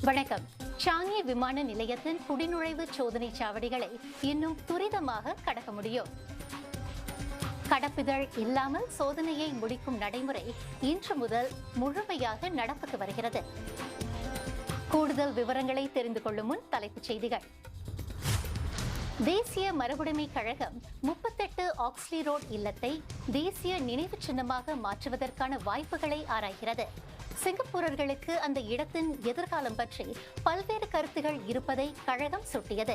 வணக்கம். சாங்கி விமான நிலையத்தின் குடிநுழைவு சோதனை சாவடிகளை இன்னும் துரிதமாக கடக்க முடியும். கடப்பிதழ் இல்லாமல் சோதனையை முடிக்கும் நடைமுறை இன்று முதல் முழுமையாக நடப்புக்கு வருகிறது. கூடுதல் விவரங்களை தெரிந்து கொள்ளும் முன் தலைப்புச் செய்திகள். தேசிய மரபுடைமை கழகம் 38 ஆக்ஸ்லி ரோட் இல்லத்தை தேசிய நினைவு சின்னமாக மாற்றுவதற்கான வாய்ப்புகளை ஆராய்கிறது. சிங்கப்பூரர்களுக்கு அந்த இடத்தின் எதிர்காலம் பற்றி பல்வேறு கருத்துகள் இருப்பதை கழகம் சுட்டியது.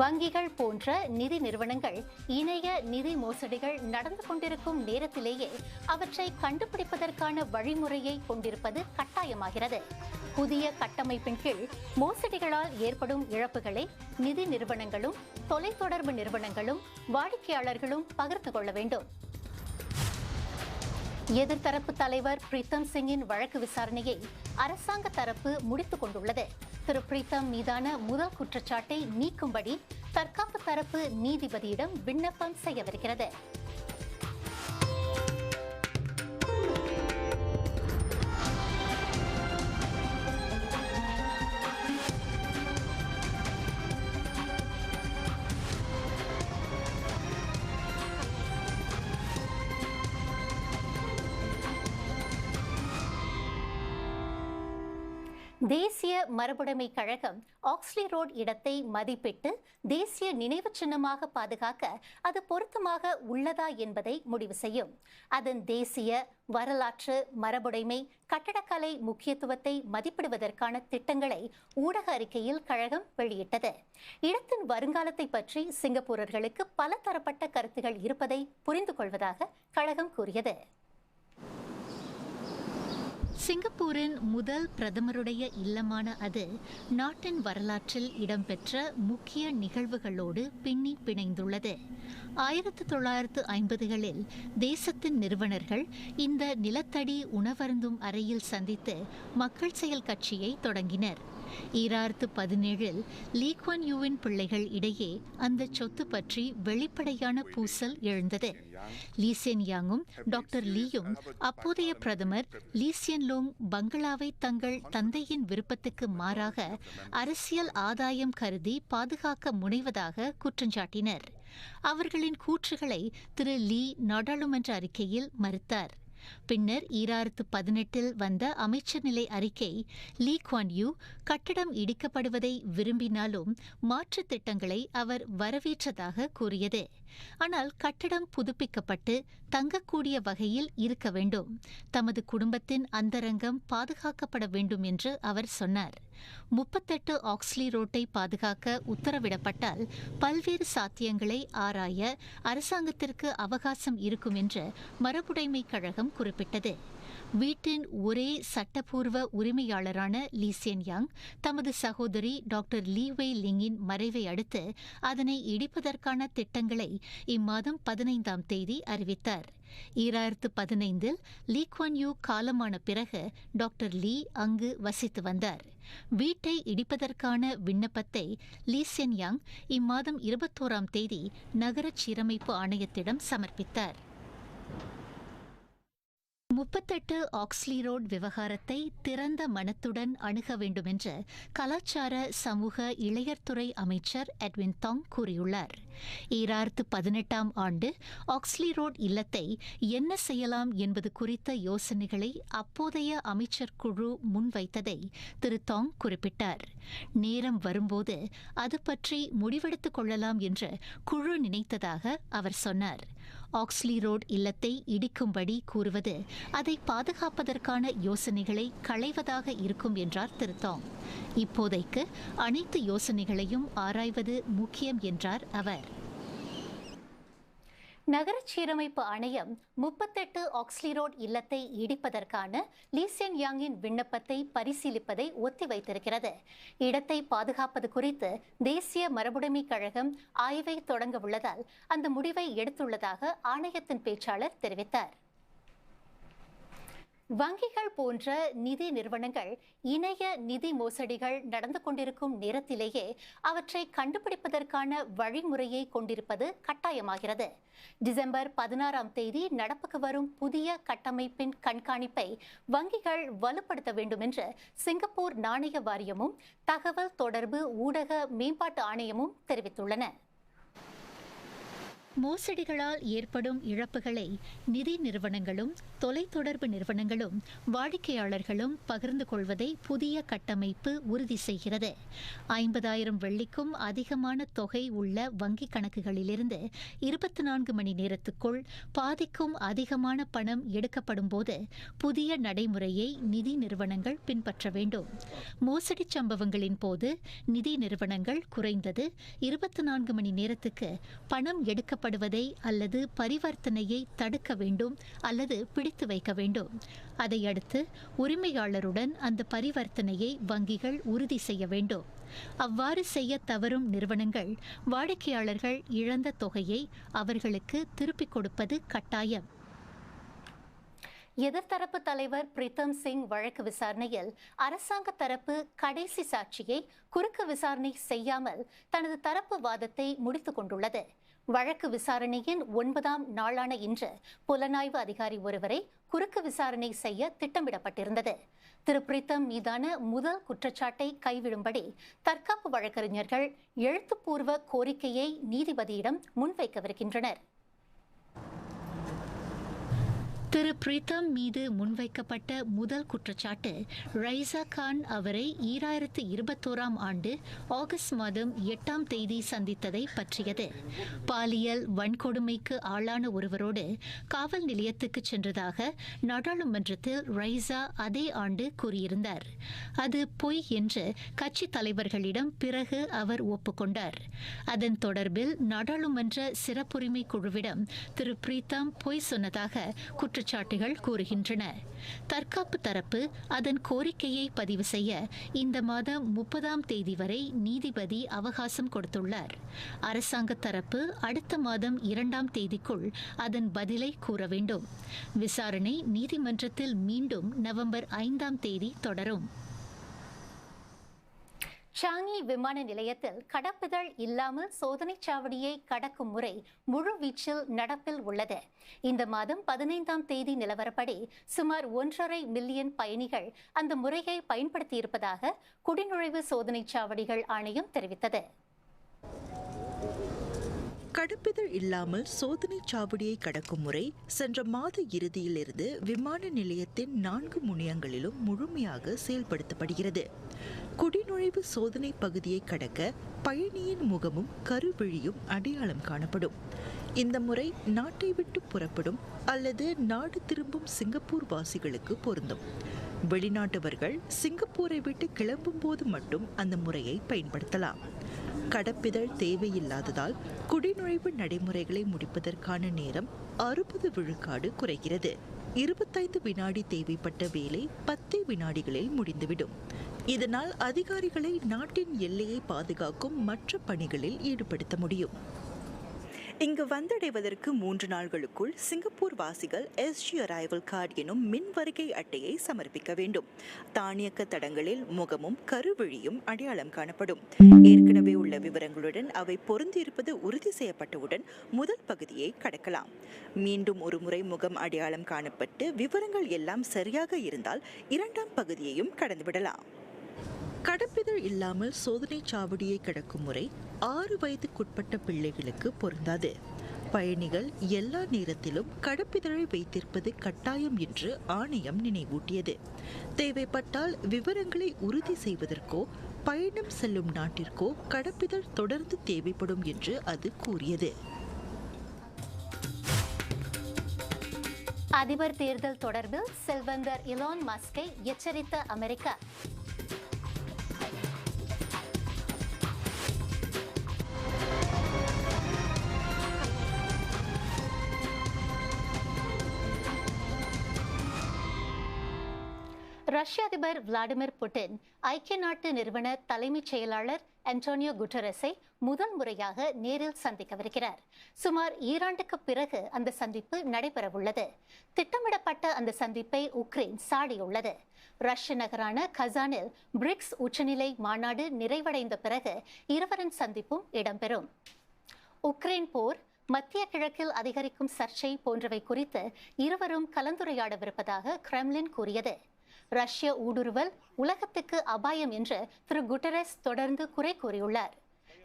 வங்கிகள் போன்ற நிதி நிறுவனங்கள் இணைய நிதி மோசடிகள் நடந்து கொண்டிருக்கும் நேரத்திலேயே அவற்றை கண்டுபிடிப்பதற்கான வழிமுறையை கொண்டிருப்பது கட்டாயமாகிறது. புதிய கட்டமைப்பின் கீழ் மோசடிகளால் ஏற்படும் இழப்புகளை நிதி நிறுவனங்களும் தொலைத்தொடர்பு நிறுவனங்களும் வாடிக்கையாளர்களும் பகிர்ந்து கொள்ள வேண்டும். எதிர்த்தரப்பு தலைவர் பிரீத்தம் சிங்கின் வழக்கு விசாரணையை அரசாங்க தரப்பு முடித்துக் கொண்டுள்ளது. திரு பிரீத்தம் மீதான முதல் குற்றச்சாட்டை நீக்கும்படி தற்காப்பு தரப்பு நீதிபதியிடம் விண்ணப்பம் செய்யவிருக்கிறது. தேசிய மரபுடைமை கழகம் ஆக்ஸ்லி ரோட் இடத்தை மதிப்பிட்டு தேசிய நினைவு சின்னமாக பாதுகாக்க அது பொருத்தமாக உள்ளதா என்பதை முடிவு செய்யும். அதன் தேசிய வரலாற்று மரபுடைமை கட்டடக்கலை முக்கியத்துவத்தை மதிப்பிடுவதற்கான திட்டங்களை ஊடக அறிக்கையில் கழகம் வெளியிட்டது. இடத்தின் வருங்காலத்தை பற்றி சிங்கப்பூரர்களுக்கு பல தரப்பட்ட கருத்துகள் இருப்பதை புரிந்து கொள்வதாக கழகம் கூறியது. சிங்கப்பூரின் முதல் பிரதமருடைய இல்லமான அது நாட்டின் வரலாற்றில் இடம்பெற்ற முக்கிய நிகழ்வுகளோடு பின்னி பிணைந்துள்ளது. 1950களில் தேசத்தின் நிறுவனர்கள் இந்த நிலத்தடி உணவருந்தும் அறையில் சந்தித்து மக்கள் செயல் கட்சியை தொடங்கினர். 2017இல் லீ குவான் யூவின் பிள்ளைகள் இடையே அந்த சொத்து பற்றி வெளிப்படையான பூசல் எழுந்தது. லீ சென் யாங்கும் டாக்டர் லீயும் அப்போதைய பிரதமர் லீ சியன் லூங் பங்களாவை தங்கள் தந்தையின் விருப்பத்துக்கு மாறாக அரசியல் ஆதாயம் கருதி பாதுகாக்க முனைவதாக குற்றஞ்சாட்டினர். அவர்களின் கூற்றுகளை திரு லீ நாடாளுமன்ற அறிக்கையில் மறுத்தார். பின்னர் 2018இல் வந்த அமைச்சர் நிலை அறிக்கை லீ குவான் யூ கட்டடம் இடிக்கப்படுவதை விரும்பினாலும் மாற்று திட்டங்களை அவர் வரவேற்றதாக கூறியது. ஆனால் கட்டடம் புதுப்பிக்கப்பட்டு தங்கக்கூடிய வகையில் இருக்க வேண்டும், தமது குடும்பத்தின் அந்தரங்கம் பாதுகாக்கப்பட வேண்டும் என்று அவர் சொன்னார். 38 ஆக்ஸ்லி ரோட்டை பாதுகாக்க உத்தரவிடப்பட்டால் பல்வேறு சாத்தியங்களை ஆராய அரசாங்கத்திற்கு அவகாசம் இருக்கும் என்று மரபுடைமை கழகம் குறிப்பிட்டது. வீட்டின் ஒரே சட்டப்பூர்வ உரிமையாளரான லீ சென் யாங் தமது சகோதரி டாக்டர் லீ வெய் லிங்கின் மறைவை அடுத்து அதனை இடிப்பதற்கான திட்டங்களை இம்மாதம் 15ஆம் தேதி அறிவித்தார். 2015இல் லீ குவான் யூ காலமான பிறகு டாக்டர் லீ அங்கு வசித்து வந்தார். வீட்டை இடிப்பதற்கான விண்ணப்பத்தை லீ சென் யாங் இம்மாதம் 21ஆம் தேதி நகர சீரமைப்பு ஆணையத்திடம் சமர்ப்பித்தார். 38 ஆக்ஸ்லி ரோட் விவகாரத்தை திறந்த மனத்துடன் அணுக வேண்டுமென்று கலாச்சார சமூக இளையர்துறை அமைச்சர் எட்வின் தாங் கூறியுள்ளார். 2018ஆம் ஆண்டு ஆக்ஸ்லி ரோட் இல்லத்தை என்ன செய்யலாம் என்பது குறித்த யோசனைகளை அப்போதைய அமைச்சர் குழு முன்வைத்ததை திரு தாங் குறிப்பிட்டார். நேரம் வரும்போது அது பற்றி முடிவெடுத்துக் கொள்ளலாம் என்று குழு நினைத்ததாக அவர் சொன்னார். ஆக்ஸ்லி ரோட் இல்லத்தை இடிக்கும்படி கூறுவது அதை பாதுகாப்பதற்கான யோசனைகளை களைவதாக இருக்கும் என்றார் திரு தாங். இப்போதைக்கு அனைத்து யோசனைகளையும் ஆராய்வது முக்கியம் என்றார் அவர். நகர சீரமைப்பு ஆணையம் 38 ஆக்ஸ்லி ரோட் இல்லத்தை இடிப்பதற்கான லீ சென் யாங்கின் விண்ணப்பத்தை பரிசீலிப்பதை ஒத்திவைத்திருக்கிறது. இடத்தை பாதுகாப்பது குறித்து தேசிய மரபுடைமை கழகம் ஆய்வை தொடங்க உள்ளதால் அந்த முடிவை எடுத்துள்ளதாக ஆணையத்தின் பேச்சாளர் தெரிவித்தார். வங்கிகள் போன்ற நிதி நிறுவனங்கள் இணைய நிதி மோசடிகள் நடந்து கொண்டிருக்கும் நேரத்திலேயே அவற்றை கண்டுபிடிப்பதற்கான வழிமுறையை கொண்டிருப்பது கட்டாயமாகிறது. டிசம்பர் 16ஆம் தேதி நடப்புக்கு வரும் புதிய கட்டமைப்பின் கண்காணிப்பை வங்கிகள் வலுப்படுத்த வேண்டும் என்று சிங்கப்பூர் நாணய வாரியமும் தகவல் தொடர்பு ஊடக மேம்பாட்டு ஆணையமும் தெரிவித்துள்ளன. மோசடிகளால் ஏற்படும் இழப்புகளை நிதி நிறுவனங்களும் தொலைத்தொடர்பு நிறுவனங்களும் வாடிக்கையாளர்களும் பகிர்ந்து கொள்வதை புதிய கட்டமைப்பு உறுதி செய்கிறது. 50,000 வெள்ளிக்கும் அதிகமான தொகை உள்ள வங்கிக் கணக்குகளிலிருந்து 24 மணி நேரத்துக்குள் பாதிக்கும் அதிகமான பணம் எடுக்கப்படும் போது புதிய நடைமுறையை நிதி நிறுவனங்கள் பின்பற்ற வேண்டும். மோசடி சம்பவங்களின் போது நிதி நிறுவனங்கள் குறைந்தது 24 மணி நேரத்துக்கு பணம் எடுக்க அல்லது பரிவர்த்தனையை தடுக்க வேண்டும் அல்லது பிடித்து வைக்க வேண்டும். அதையடுத்து உரிமையாளருடன் அந்த பரிவர்த்தனையை வங்கிகள் உறுதி செய்ய வேண்டும். அவ்வாறு செய்ய தவறும் நிறுவனங்கள் வாடிக்கையாளர்கள் இழந்த தொகையை அவர்களுக்கு திருப்பிக் கொடுப்பது கட்டாயம். எதிர்த்தரப்பு தலைவர் பிரீத்தம் சிங் வழக்கு விசாரணையில் அரசாங்க தரப்பு கடைசி சாட்சியை குறுக்கு விசாரணை செய்யாமல் தனது தரப்பு வாதத்தை முடித்துக் கொண்டுள்ளது. வழக்கு விசாரணையின் 9ஆம் நாளான இன்று புலனாய்வு அதிகாரி ஒருவரை குறுக்கு விசாரணை செய்ய திட்டமிடப்பட்டிருந்தது. திரு பிரீத்தம் மீதான முதல் குற்றச்சாட்டை கைவிடும்படி தற்காப்பு வழக்கறிஞர்கள் எழுத்துப்பூர்வ கோரிக்கையை நீதிபதியிடம் முன்வைக்கவிருக்கின்றனர். திரு பிரீத்தம் மீது முன்வைக்கப்பட்ட முதல் குற்றச்சாட்டு ரைசா கான் அவரை 2021ஆம் ஆண்டு ஆகஸ்ட் மாதம் 8ஆம் தேதி சந்தித்ததை பற்றியது. பாலியல் வன்கொடுமைக்கு ஆளான ஒருவரோடு காவல் நிலையத்துக்கு சென்றதாக நாடாளுமன்றத்தில் ரைசா அதே ஆண்டு கூறியிருந்தார். அது பொய் என்று கட்சி தலைவர்களிடம் பிறகு அவர் ஒப்புக்கொண்டார். அதன் தொடர்பில் நாடாளுமன்ற சிறப்புரிமை குழுவிடம் திரு பிரீத்தம் பொய் சொன்னதாக குற்றச்சாட்டுகள் கூறுகின்றன. தற்காப்பு தரப்பு அதன் கோரிக்கையை பதிவு செய்ய இந்த மாதம் 30ஆம் தேதி வரை நீதிபதி அவகாசம் கொடுத்துள்ளார். அரசாங்க தரப்பு அடுத்த மாதம் 2ஆம் தேதிக்குள் அதன் பதிலை கூற வேண்டும். விசாரணை நீதிமன்றத்தில் மீண்டும் நவம்பர் 5ஆம் தேதி தொடரும். சாங்கி விமான நிலையத்தில் கடப்பிதழ் இல்லாமல் சோதனைச் சாவடியை கடக்கும் முறை முழுவீச்சில் நடப்பில் உள்ளது. இந்த மாதம் 15ஆம் தேதி நிலவரப்படி சுமார் 1.5 மில்லியன் பயணிகள் அந்த முறையை பயன்படுத்தியிருப்பதாக குடிநுழைவு சோதனைச் சாவடிகள் ஆணையம் தெரிவித்தது. கடப்பிதழ் இல்லாமல் சோதனை சாவடியை கடக்கும் முறை சென்ற மாத இறுதியிலிருந்து விமான நிலையத்தின் 4 முனையங்களிலும் முழுமையாக செயல்படுத்தப்படுகிறது. குடிநுழைவு சோதனை பகுதியை கடக்க பயணியின் முகமும் கருவிழியும் அடையாளம் காணப்படும். இந்த முறை நாட்டை விட்டு புறப்படும் அல்லது நாடு திரும்பும் சிங்கப்பூர் வாசிகளுக்கு பொருந்தும். வெளிநாட்டவர்கள் சிங்கப்பூரை விட்டு கிளம்பும் போது மட்டும் அந்த முறையை பயன்படுத்தலாம். கடப்பிதழ் தேவையில்லாததால் குடிநுழைவு நடைமுறைகளை முடிப்பதற்கான நேரம் 60 விழுக்காடு குறைகிறது. 25 வினாடி தேவைப்பட்ட வேலை 10 வினாடிகளில் முடிந்துவிடும். இதனால் அதிகாரிகளை நாட்டின் எல்லையை பாதுகாக்கும் மற்ற பணிகளில் ஈடுபடுத்த முடியும். இங்கு வந்தடைவதற்கு 3 நாட்களுக்குள் சிங்கப்பூர் வாசிகள் SG அரைவல் கார்டு எனும் மின் வருகை அட்டையை சமர்ப்பிக்க வேண்டும். தானியக்க தடங்களில் முகமும் கருவிழியும் அடையாளம் காணப்படும். ஏற்கனவே உள்ள விவரங்களுடன் அவை பொருந்தியிருப்பது உறுதி செய்யப்பட்டவுடன் முதல் பகுதியை கடக்கலாம். மீண்டும் ஒரு முறை முகம் அடையாளம் காணப்பட்டு விவரங்கள் எல்லாம் சரியாக இருந்தால் 2ஆம் பகுதியையும் கடந்துவிடலாம். கடப்பிதழ் இல்லாமல் சோதனை சாவடியை கடக்கும் முறை 6 வயதுக்குட்பட்ட பிள்ளைகளுக்கு பொருந்தாது. பயணிகள் எல்லா நேரத்திலும் கடப்பிதழை வைத்திருப்பது கட்டாயம் என்று ஆணையம் நினைவூட்டியது. தேவைப்பட்டால் விவரங்களை உறுதி செய்வதற்கோ பயணம் செல்லும் நாட்டிற்கோ கடப்பிதழ் தொடர்ந்து தேவைப்படும் என்று அது கூறியது. அதிபர் தேர்தல் தொடர்பில் செல்வந்தர் இலான் மஸ்கை எச்சரித்த அமெரிக்கா. ரஷ்ய அதிபர் விளாடிமிர் புட்டின் ஐக்கிய நாட்டு நிறுவன தலைமைச் செயலாளர் அன்டோனியோ குட்டரஸை முதல் முறையாக நேரில் சந்திக்கவிருக்கிறார். சுமார் 2 ஆண்டுக்கு பிறகு அந்த சந்திப்பு நடைபெறவுள்ளது. திட்டமிடப்பட்ட அந்த சந்திப்பை உக்ரைன் சாடியுள்ளது. ரஷ்ய நகரான கசானில் பிரிக்ஸ் உச்சநிலை மாநாடு நிறைவடைந்த பிறகு இருவரின் சந்திப்பும் இடம்பெறும். உக்ரைன் போர், மத்திய கிழக்கில் அதிகரிக்கும் சர்ச்சை போன்றவை குறித்து இருவரும் கலந்துரையாடவிருப்பதாக கிரெம்லின் கூறியது. ரஷ்ய ஊடுருவல் உலகத்துக்கு அபாயம் என்று திரு குட்டரஸ் தொடர்ந்து குறை கூறியுள்ளார்.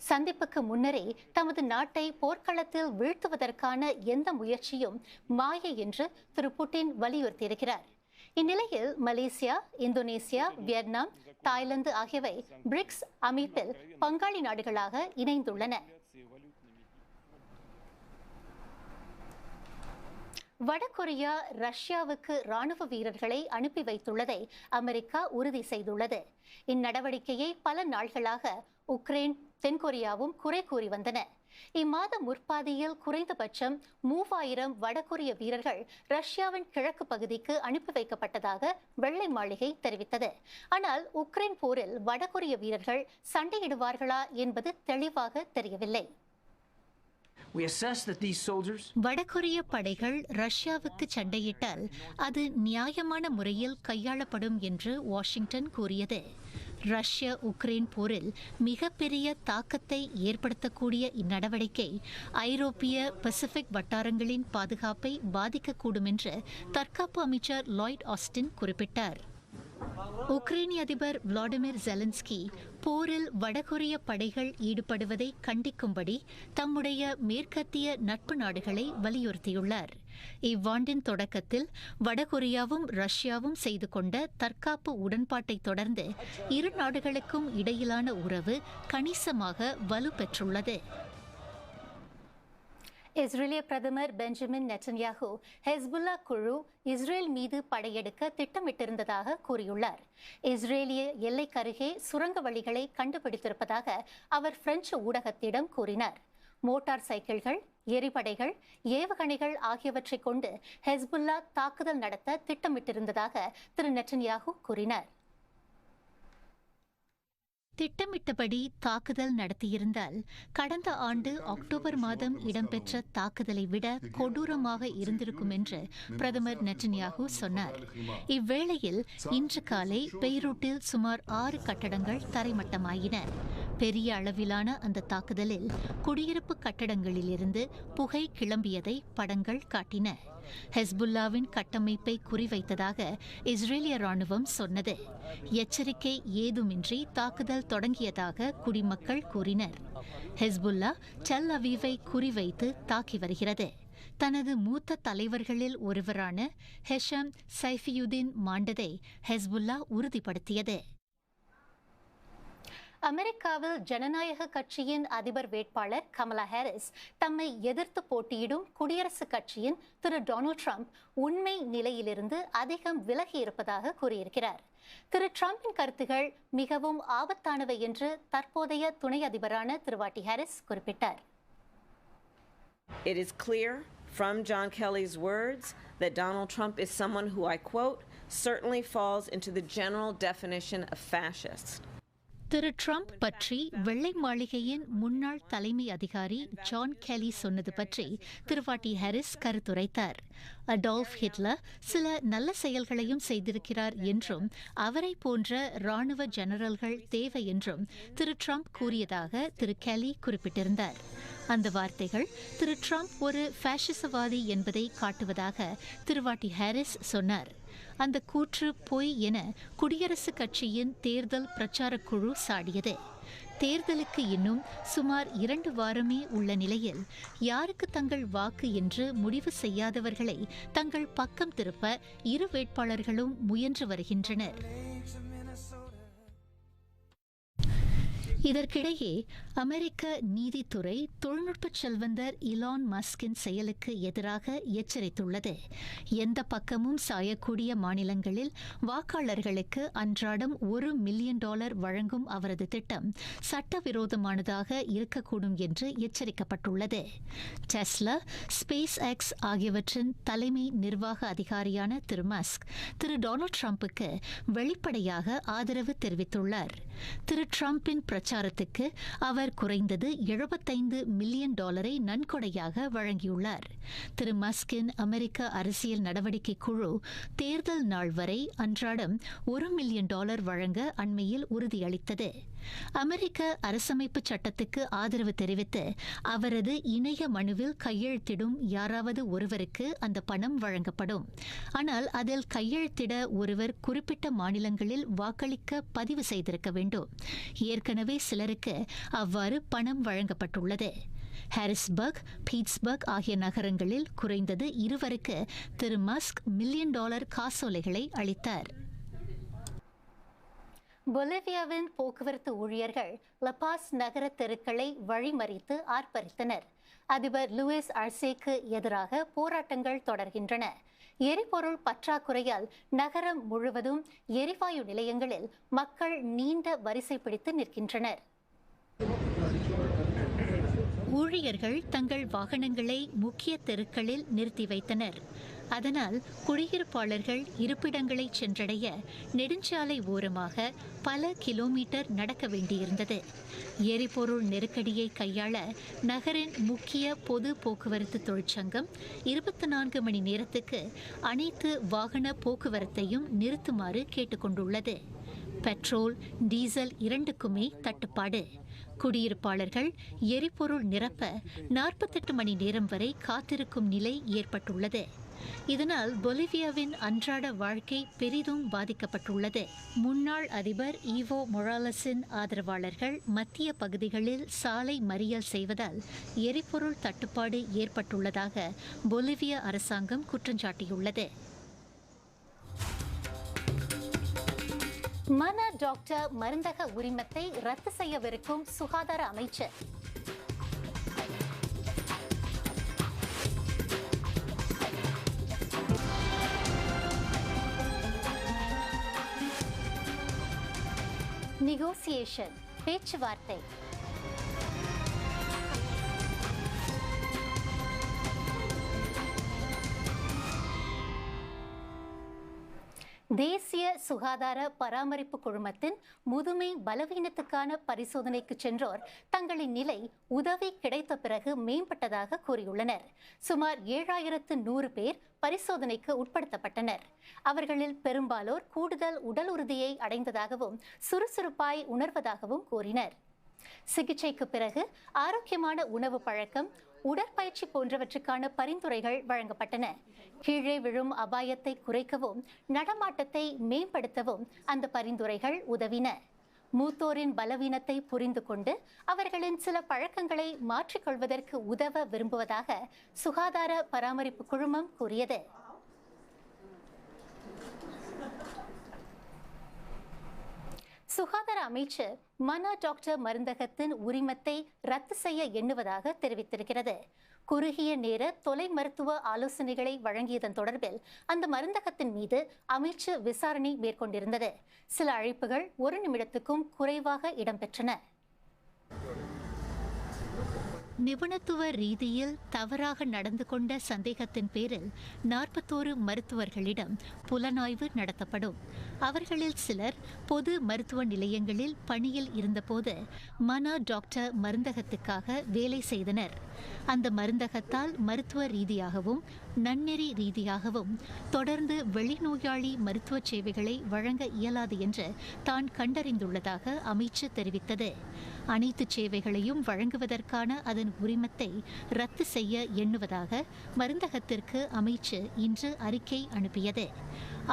சந்திப்புக்கு முன்னரே தமது நாட்டை போர்க்களத்தில் வீழ்த்துவதற்கான எந்த முயற்சியும் மாயை என்று திரு புட்டின் வலியுறுத்தியிருக்கிறார். இந்நிலையில் மலேசியா, இந்தோனேசியா, வியட்நாம், தாய்லாந்து ஆகியவை பிரிக்ஸ் அமைப்பில் பங்காளி நாடுகளாக இணைந்துள்ளன. வடகொரியா ரஷ்யாவுக்கு ராணுவ வீரர்களை அனுப்பி வைத்துள்ளதை அமெரிக்கா உறுதி செய்துள்ளது. இந்நடவடிக்கையை பல நாள்களாக உக்ரைன், தென்கொரியாவும் குறை கூறி வந்தன. இம்மாத முற்பாதியில் குறைந்தபட்சம் 3000 வடகொரிய வீரர்கள் ரஷ்யாவின் கிழக்கு பகுதிக்கு அனுப்பி வைக்கப்பட்டதாக வெள்ளை மாளிகை தெரிவித்தது. ஆனால் உக்ரைன் போரில் வடகொரிய வீரர்கள் சண்டையிடுவார்களா என்பது தெளிவாக தெரியவில்லை. வடகொரிய படைகள் ரஷ்யாவுக்கு சண்டையிட்டால் அது நியாயமான முறையில் கையாளப்படும் என்று வாஷிங்டன் கூறியது. ரஷ்ய உக்ரைன் போரில் மிகப்பெரிய தாக்கத்தை ஏற்படுத்தக்கூடிய இந்நடவடிக்கை ஐரோப்பிய பசிபிக் வட்டாரங்களின் பாதுகாப்பை பாதிக்கக்கூடும் என்று தற்காப்பு அமைச்சர் லாய்ட் ஆஸ்டின் குறிப்பிட்டார். உக்ரைனிய அதிபர் விளாடிமிர் ஜெலன்ஸ்கி போரில் வடகொரிய படைகள் ஈடுபடுவதை கண்டிக்கும்படி தம்முடைய மேற்கத்திய நட்பு நாடுகளை வலியுறுத்தியுள்ளார். இவ்வாண்டின் தொடக்கத்தில் வடகொரியாவும் ரஷ்யாவும் செய்து கொண்ட தற்காப்பு உடன்பாட்டை தொடர்ந்து இரு நாடுகளுக்கும் இடையிலான உறவு கணிசமாக வலுப்பெற்றுள்ளது. இஸ்ரேலிய பிரதமர் பெஞ்சமின் நெட்டன்யாஹூ ஹெஸ்புல்லா குழு இஸ்ரேல் மீது படையெடுக்க திட்டமிட்டிருந்ததாக கூறியுள்ளார். இஸ்ரேலிய எல்லைக்கருகே சுரங்க வழிகளை கண்டுபிடித்திருப்பதாக அவர் பிரெஞ்சு ஊடகத்திடம் கூறினார். மோட்டார் சைக்கிள்கள், எரிபடைகள், ஏவுகணைகள் ஆகியவற்றை கொண்டு ஹெஸ்புல்லா தாக்குதல் நடத்த திட்டமிட்டிருந்ததாக திரு நெட்டன்யாஹூ கூறினார். திட்டமிட்டபடி தாக்குதல் நடத்தியிருந்தால் கடந்த ஆண்டு அக்டோபர் மாதம் இடம்பெற்ற தாக்குதலை விட கொடூரமாக இருந்திருக்கும் என்று பிரதமர் நெட்டன்யாஹூ சொன்னார். இவ்வேளையில் இன்று காலை பெய்ரூட்டில் சுமார் 6 கட்டடங்கள் தரைமட்டமாயின. பெரிய அளவிலான அந்த தாக்குதலில் குடியிருப்பு கட்டடங்களிலிருந்து புகை கிளம்பியதை படங்கள் காட்டின. ஹெஸ்புல்லாவின் கட்டமைப்பை குறிவைத்ததாக இஸ்ரேலிய ராணுவம் சொன்னது. எச்சரிக்கை ஏதுமின்றி தாக்குதல் தொடங்கியதாக குடிமக்கள் கூறினர். ஹெஸ்புல்லா டெல் அவீவை குறிவைத்து தாக்கி வருகிறது. தனது மூத்த தலைவர்களில் ஒருவரான ஹெஷம் சைஃபியுதீன் மாண்டதை ஹெஸ்புல்லா உறுதிப்படுத்தியது. அமெரிக்காவில் ஜனநாயக கட்சியின் அதிபர் வேட்பாளர் கமலா ஹாரிஸ் தம்மை எதிர்த்து போட்டியிடும் குடியரசுக் கட்சியின் திரு டொனால்ட் ட்ரம்ப் உண்மை நிலையிலிருந்து அதிகம் விலகி இருப்பதாக கூறியிருக்கிறார். திரு ட்ரம்பின் கருத்துகள் மிகவும் ஆபத்தானவை என்று தற்போதைய துணை அதிபரான திருவாட்டி ஹாரிஸ் குறிப்பிட்டார். It is clear from John Kelly's words that Donald Trump is someone who, I quote, certainly falls into the general definition of fascist. Thiru Trump பற்றி வெள்ளை மாளிகையின் முன்னாள் தலைமை அதிகாரி ஜான் கெலி சொன்னது பற்றி திருவாட்டி ஹாரிஸ் கருத்துரைத்தார். அடால்ஃப் ஹிட்லர் சில நல்ல செயல்களையும் செய்திருக்கிறார் என்றும் அவரை போன்ற ராணுவ ஜெனரல்கள் தேவை என்றும் திரு ட்ரம்ப் கூறியதாக திரு கெலி குறிப்பிட்டிருந்தார். அந்த வார்த்தைகள் திரு ட்ரம்ப் ஒரு பாசிசவாதி என்பதை காட்டுவதாக திருவாட்டி ஹாரிஸ் சொன்னார். அந்த கூற்று பொய் என குடியரசுக் கட்சியின் தேர்தல் பிரச்சாரக் குழு சாடியது. தேர்தலுக்கு இன்னும் சுமார் 2 வாரமே உள்ள நிலையில் யாருக்கு தங்கள் வாக்கு என்று முடிவு செய்யாதவர்களை தங்கள் பக்கம் திருப்ப இரு வேட்பாளர்களும் முயன்று வருகின்றனர். இதற்கிடையே அமெரிக்க நீதித்துறை தொழில்நுட்ப செல்வந்தர் இலான் மஸ்கின் செயலுக்கு எதிராக எச்சரித்துள்ளது. எந்த பக்கமும் சாயக்கூடிய மாநிலங்களில் வாக்காளர்களுக்கு அன்றாடம் $1 மில்லியன் வழங்கும் அவரது திட்டம் சட்டவிரோதமானதாக இருக்கக்கூடும் என்று எச்சரிக்கப்பட்டுள்ளது. டெஸ்லா, ஸ்பேஸ் எக்ஸ் ஆகியவற்றின் தலைமை நிர்வாக அதிகாரியான திரு மஸ்க் திரு டொனால்ட் ட்ரம்புக்கு வெளிப்படையாக ஆதரவு தெரிவித்துள்ளார். திரு ட்ரம்பின் பிரச்சாரத்துக்கு அவர் குறைந்தது $75 மில்லியன் நன்கொடையாக வழங்கியுள்ளார். திரு மஸ்கின் அமெரிக்க அரசியல் நடவடிக்கை குழு தேர்தல் நாள் வரை அன்றாடம் $1 மில்லியன் வழங்க அண்மையில் உறுதியளித்தது. அமெரிக்க அரசமைப்பு சட்டத்துக்கு ஆதரவு தெரிவித்து அவரது இணைய மனுவில் கையெழுத்திடும் யாராவது ஒருவருக்கு அந்த பணம் வழங்கப்படும். ஆனால் அதில் கையெழுத்திட ஒருவர் குறிப்பிட்ட மாநிலங்களில் வாக்களிக்க பதிவு செய்திருக்க வேண்டும். ஏற்கனவே சிலருக்கு அவ்வாறு பணம் வழங்கப்பட்டுள்ளது. ஹாரிஸ்பர்க், பீட்ஸ்பர்க் ஆகிய நகரங்களில் குறைந்தது 2 திரு மஸ்க் $1 மில்லியன் காசோலைகளை அளித்தார். பொலிவியாவின் போக்குவரத்து ஊழியர்கள் லபாஸ் நகர தெருக்களை வழிமறித்து ஆர்ப்பரித்தனர். அதிபர் லூயிஸ் அர்சேக்கு எதிராக போராட்டங்கள் தொடர்கின்றன. எரிபொருள் பற்றாக்குறையால் நகரம் முழுவதும் எரிவாயு நிலையங்களில் மக்கள் நீண்ட வரிசை பிடித்து நிற்கின்றனர். ஊழியர்கள் தங்கள் வாகனங்களை முக்கிய தெருக்களில் நிறுத்தி வைத்தனர். அதனால் குடியிருப்பாளர்கள் இருப்பிடங்களை சென்றடைய நெடுஞ்சாலை ஓரமாக பல கிலோமீட்டர் நடக்க வேண்டியிருந்தது. எரிபொருள் நெருக்கடியை கையாள நகரின் முக்கிய பொது போக்குவரத்து தொழிற்சங்கம் 24 மணி நேரத்துக்கு அனைத்து வாகன போக்குவரத்தையும் நிறுத்துமாறு கேட்டுக்கொண்டுள்ளது. பெட்ரோல், டீசல் இரண்டுக்குமே தட்டுப்பாடு. குடியிருப்பாளர்கள் எரிபொருள் நிரப்ப 48 மணி நேரம் வரை காத்திருக்கும் நிலை ஏற்பட்டுள்ளது. இதனால் பொலிவியாவின் அன்றாட வாழ்க்கை பெரிதும் பாதிக்கப்பட்டுள்ளது. முன்னாள் அதிபர் ஈவோ மொராலஸின் ஆதரவாளர்கள் மத்திய பகுதிகளில் சாலை மறியல் செய்வதால் எரிபொருள் தட்டுப்பாடு ஏற்பட்டுள்ளதாக பொலிவியா அரசாங்கம் குற்றஞ்சாட்டியுள்ளது. மன டாக்டர் மருந்தக உரிமத்தை ரத்து செய்யவிருக்கும் சுகாதார அமைச்சர். நெகோசியேஷன், பேச்சுவார்த்தை. தேசிய சுகாதார பராமரிப்பு குழுமத்தின் முதுமை பலவீனத்துக்கான பரிசோதனைக்கு சென்றோர் தங்களின் நிலை உதவி கிடைத்த பிறகு மேம்பட்டதாக கூறியுள்ளனர். சுமார் 7100 பேர் பரிசோதனைக்கு உட்படுத்தப்பட்டனர். அவர்களில் பெரும்பாலோர் கூடுதல் உடல் உறுதியை அடைந்ததாகவும் சுறுசுறுப்பாய் உணர்வதாகவும் கூறினர். சிகிச்சைக்கு பிறகு ஆரோக்கியமான உணவு பழக்கம், உடற்பயிற்சி போன்றவற்றுக்கான பரிந்துரைகள் வழங்கப்பட்டன. கீழே விழும் அபாயத்தை குறைக்கவும் நடமாட்டத்தை மேம்படுத்தவும் அந்த பரிந்துரைகள் உதவின. மூத்தோரின் பலவீனத்தை புரிந்து கொண்டு அவர்களின் சில பழக்கங்களை மாற்றிக்கொள்வதற்கு உதவ விரும்புவதாக சுகாதார பராமரிப்பு குழுமம் கூறியது. சுகாதார அமைச்சர் மன டாக்டர் மருந்தகத்தின் உரிமத்தை ரத்து செய்ய எண்ணுவதாக தெரிவித்திருக்கிறது. குறுகிய நேர தொலை மருத்துவ ஆலோசனைகளை வழங்கியதன் தொடர்பில் அந்த மருந்தகத்தின் மீது அமைச்சு விசாரணை மேற்கொண்டிருந்தது. சில அழைப்புகள் 1 நிமிடத்துக்கும் குறைவாக இடம்பெற்றன. நிபுணத்துவ ரீதியில் தவறாக நடந்து கொண்ட சந்தேகத்தின் பேரில் 41 மருத்துவர்களிடம் புலனாய்வு நடத்தப்படும். அவர்களில் சிலர் பொது மருத்துவ நிலையங்களில் பணியில் இருந்தபோது மன டாக்டர் மருந்தகத்துக்காக வேலை செய்தனர். அந்த மருந்தகத்தால் மருத்துவ ரீதியாகவும் நன்னெறி ரீதியாகவும் தொடர்ந்து வெளிநோயாளி மருத்துவ சேவைகளை வழங்க இயலாது என்று தான் கண்டறிந்துள்ளதாக அமைச்சு தெரிவித்தது. அனைத்து சேவைகளையும் வழங்குவதற்கான அதன் உரிமத்தை ரத்து செய்ய எண்ணுவதாக மருந்தகத்திற்கு அமைச்சு இன்று அறிக்கை அனுப்பியது.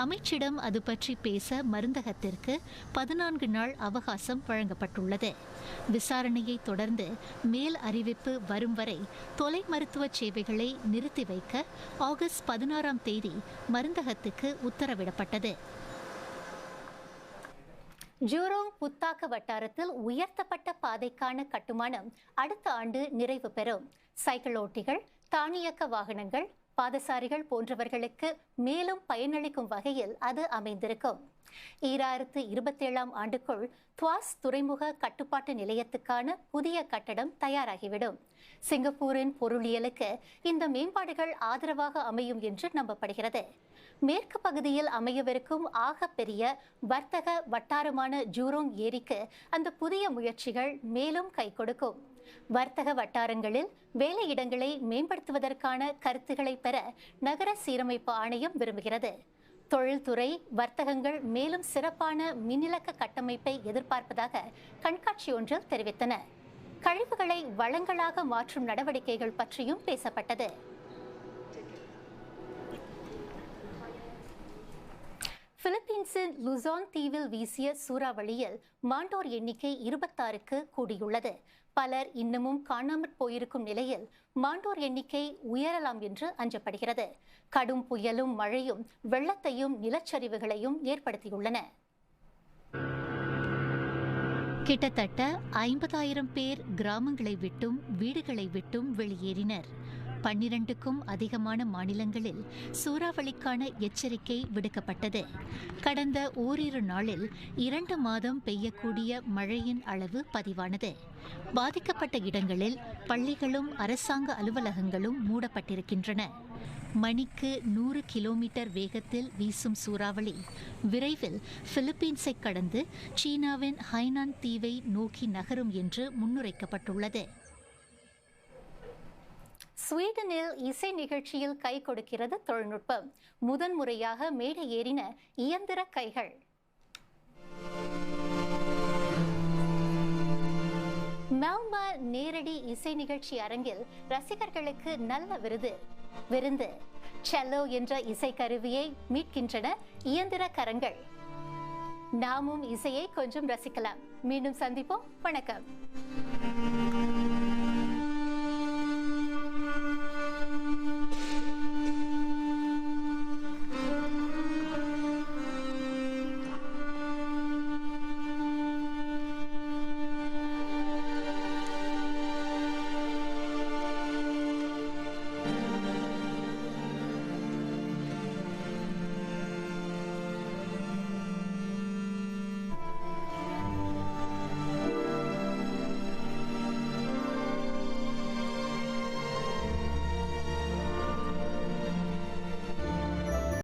அமைச்சிடம் அது பற்றி பேச மருந்தகத்திற்கு 14 நாள் அவகாசம் வழங்கப்பட்டுள்ளது. விசாரணையை தொடர்ந்து மேல் அறிவிப்பு வரும் வரை தொலை மருத்துவ சேவைகளை நிறுத்தி வைக்க ஆகஸ்ட் 16ஆம் தேதி மருந்தகத்துக்கு உத்தரவிடப்பட்டது. ஜூரோங் புத்தாக்க வட்டாரத்தில் உயர்த்தப்பட்ட பாதைக்கான கட்டுமானம் அடுத்த ஆண்டு நிறைவு பெறும். சைக்கிள் ஓட்டிகள், தானியக்க வாகனங்கள், பாதசாரிகள் போன்றவர்களுக்கு மேலும் பயனளிக்கும் வகையில் அது அமைந்திருக்கும். 2027ஆம் ஆண்டுக்குள் துவாஸ் துறைமுக கட்டுப்பாட்டு நிலையத்துக்கான புதிய கட்டடம் தயாராகிவிடும். சிங்கப்பூரின் பொருளியலுக்கு இந்த மேம்பாடுகள் ஆதரவாக அமையும் என்று நம்பப்படுகிறது. மேற்கு பகுதியில் அமையவிருக்கும் ஆகப்பெரிய வர்த்தக வட்டாரமான ஜூரோங் ஏரிக்கு அந்த புதிய முயற்சிகள் மேலும் கை கொடுக்கும். வர்த்தக வட்டாரங்களில் வேலையிடங்களை மேம்படுத்துவதற்கான கருத்துக்களை பெற நகர சீரமைப்பு ஆணையம் விரும்புகிறது. தொழில்துறை வர்த்தகங்கள் மேலும் சிறப்பான மின்னிலக்க கட்டமைப்பை எதிர்பார்ப்பதாக கண்காட்சி ஒன்றில் தெரிவித்தன. கழிவுகளை வளங்களாக மாற்றும் நடவடிக்கைகள் பற்றியும் பேசப்பட்டது. பிலிப்பீன்ஸின் லுசான் தீவில் வீசிய சூறாவளியில் மாண்டோர் எண்ணிக்கை 26க்கு கூடியுள்ளது. பலர் இன்னமும் காணாமற் போயிருக்கும் நிலையில் மாண்டோர் எண்ணிக்கை உயரலாம் என்று அஞ்சப்படுகிறது. கடும் புயலும் மழையும் வெள்ளத்தையும் நிலச்சரிவுகளையும் ஏற்படுத்தியுள்ளன. கிட்டத்தட்ட 50,000 பேர் கிராமங்களை விட்டும் வீடுகளை விட்டும் வெளியேறினர். 12க்கும் அதிகமான மாநிலங்களில் சூறாவளிக்கான எச்சரிக்கை விடுக்கப்பட்டது. கடந்த ஓரிரு நாளில் 2 மாதம் பெய்யக்கூடிய மழையின் அளவு பதிவானது. பாதிக்கப்பட்ட இடங்களில் பள்ளிகளும் அரசாங்க அலுவலகங்களும் மூடப்பட்டிருக்கின்றன. மணிக்கு 100 கிலோமீட்டர் வேகத்தில் வீசும் சூறாவளி விரைவில் பிலிப்பீன்ஸை கடந்து சீனாவின் ஹைனான் தீவை நோக்கி நகரும் என்று முன்னுரைக்கப்பட்டுள்ளது. ஸ்வீடனில் இசை நிகழ்ச்சியில் கை கொடுக்கிறது தொழில்நுட்பம். முதன்முறையாக மேடை ஏறின இயந்திர கைகள். மெல்மா நேரடி இசை நிகழ்ச்சி அரங்கில் ரசிகர்களுக்கு நல்ல விருந்து. செல்லோ என்ற இசைக்கருவியை மீட்கின்றன இயந்திர கரங்கள். நாமும் இசையை கொஞ்சம் ரசிக்கலாம். மீண்டும் சந்திப்போம். வணக்கம்.